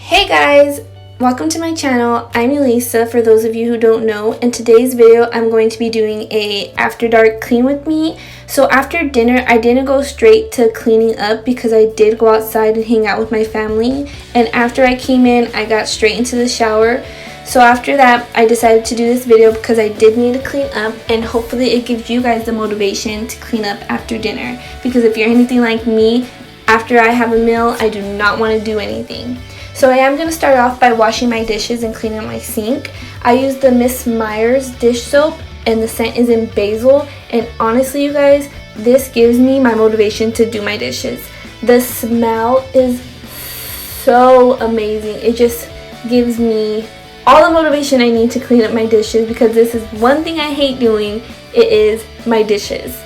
Hey guys, welcome to my channel. I'm Elisa for those of you who don't know. In today's video I'm going to be doing a after dark clean with me. So after dinner I didn't go straight to cleaning up because I did go outside and hang out with my family, and after I came in I got straight into the shower. So after that I decided to do this video because I did need to clean up, and hopefully it gives you guys the motivation to clean up after dinner, because if you're anything like me, after I have a meal I do not want to do anything. So I am going to start off by washing my dishes and cleaning my sink. I use the Miss Myers dish soap and the scent is in basil, and honestly you guys, this gives me my motivation to do my dishes. The smell is so amazing. It just gives me all the motivation I need to clean up my dishes, because this is one thing I hate doing. It is my dishes.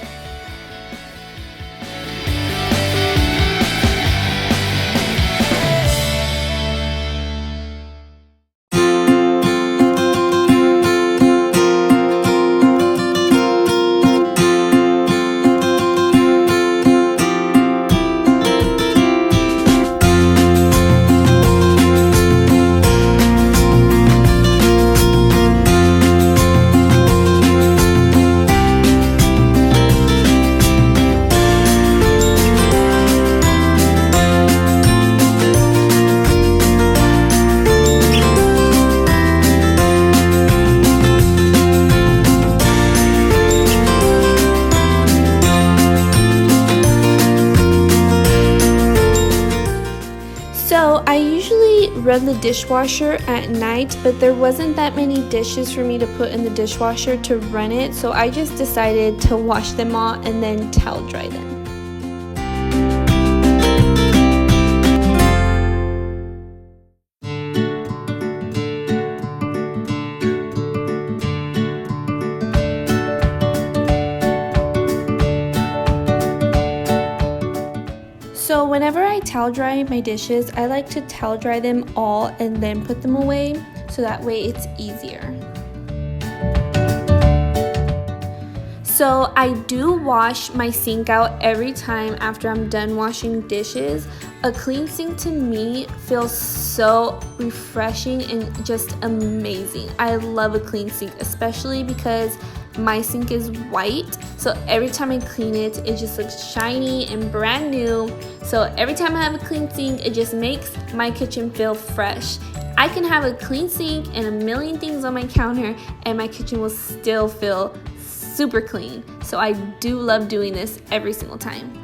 So I usually run the dishwasher at night, but there wasn't that many dishes for me to put in the dishwasher to run it, so I just decided to wash them all and then towel dry them. So whenever I towel dry my dishes, I like to towel dry them all and then put them away, so that way it's easier. So I do wash my sink out every time after I'm done washing dishes. A clean sink to me feels so refreshing and just amazing. I love a clean sink, especially because my sink is white, so every time I clean it, it just looks shiny and brand new. So every time I have a clean sink, it just makes my kitchen feel fresh. I can have a clean sink and a million things on my counter and my kitchen will still feel super clean. So I do love doing this every single time.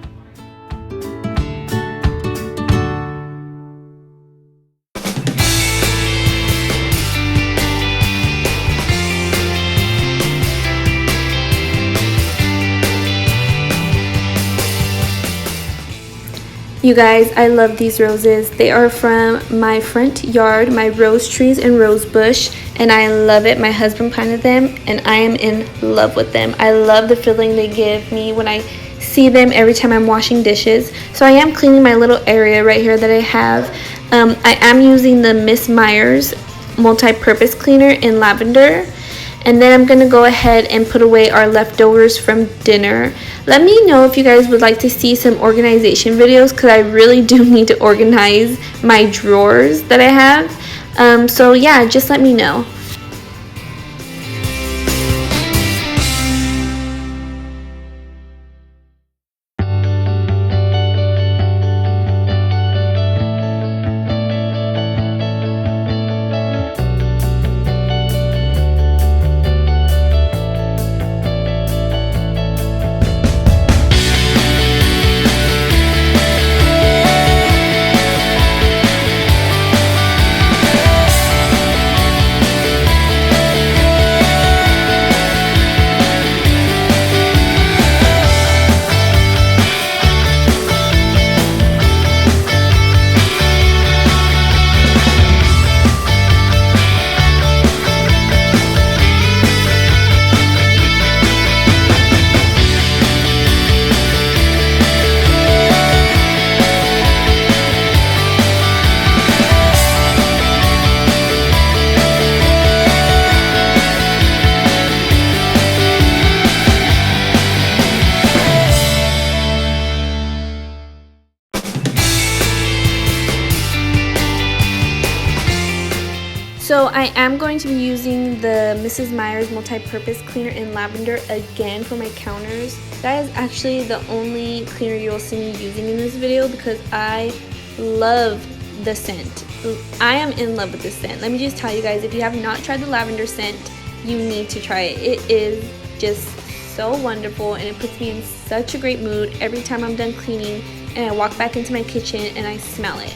You guys, I love these roses. They are from my front yard, my rose trees and rose bush, and I love it. My husband planted them and I am in love with them. I love the feeling they give me when I see them every time I'm washing dishes. So I am cleaning my little area right here that I have. I am using the Miss Myers multi-purpose cleaner in lavender. And then I'm going to go ahead and put away our leftovers from dinner. Let me know if you guys would like to see some organization videos, because I really do need to organize my drawers that I have. So yeah, just let me know. So I am going to be using the Mrs. Meyer's multi-purpose cleaner in lavender again for my counters. That is actually the only cleaner you'll see me using in this video because I love the scent. I am in love with this scent. Let me just tell you guys, if you have not tried the lavender scent, you need to try it. It is just so wonderful and it puts me in such a great mood every time I'm done cleaning and I walk back into my kitchen and I smell it.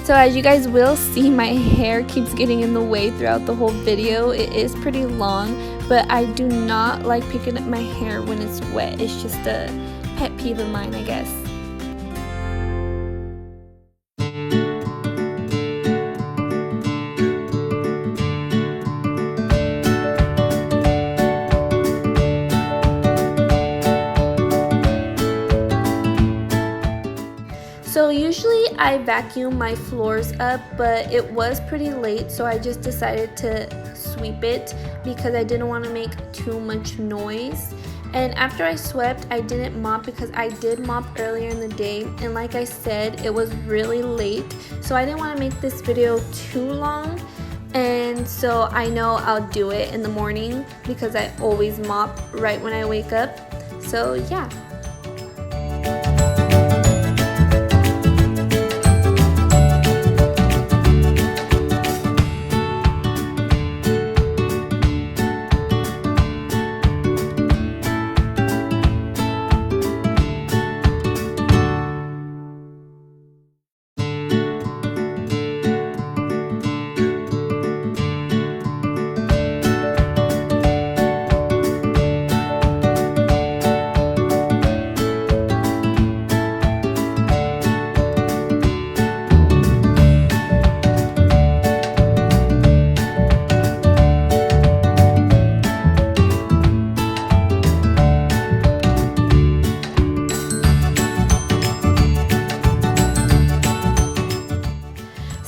So as you guys will see, my hair keeps getting in the way throughout the whole video. It is pretty long, but I do not like picking up my hair when it's wet. It's just a pet peeve of mine, I guess. So usually I vacuum my floors up, but it was pretty late, so I just decided to sweep it because I didn't want to make too much noise. And after I swept, I didn't mop because I did mop earlier in the day, and like I said, it was really late, so I didn't want to make this video too long. And so I know I'll do it in the morning because I always mop right when I wake up. So yeah.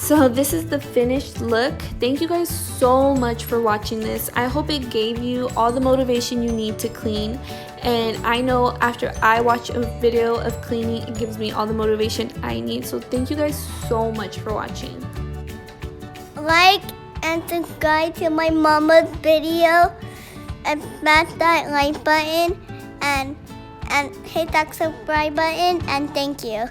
So this is the finished look. Thank you guys so much for watching this. I hope it gave you all the motivation you need to clean. And I know after I watch a video of cleaning, it gives me all the motivation I need. So thank you guys so much for watching. Like and subscribe to my mama's video and smash that like button and hit that subscribe button, and thank you.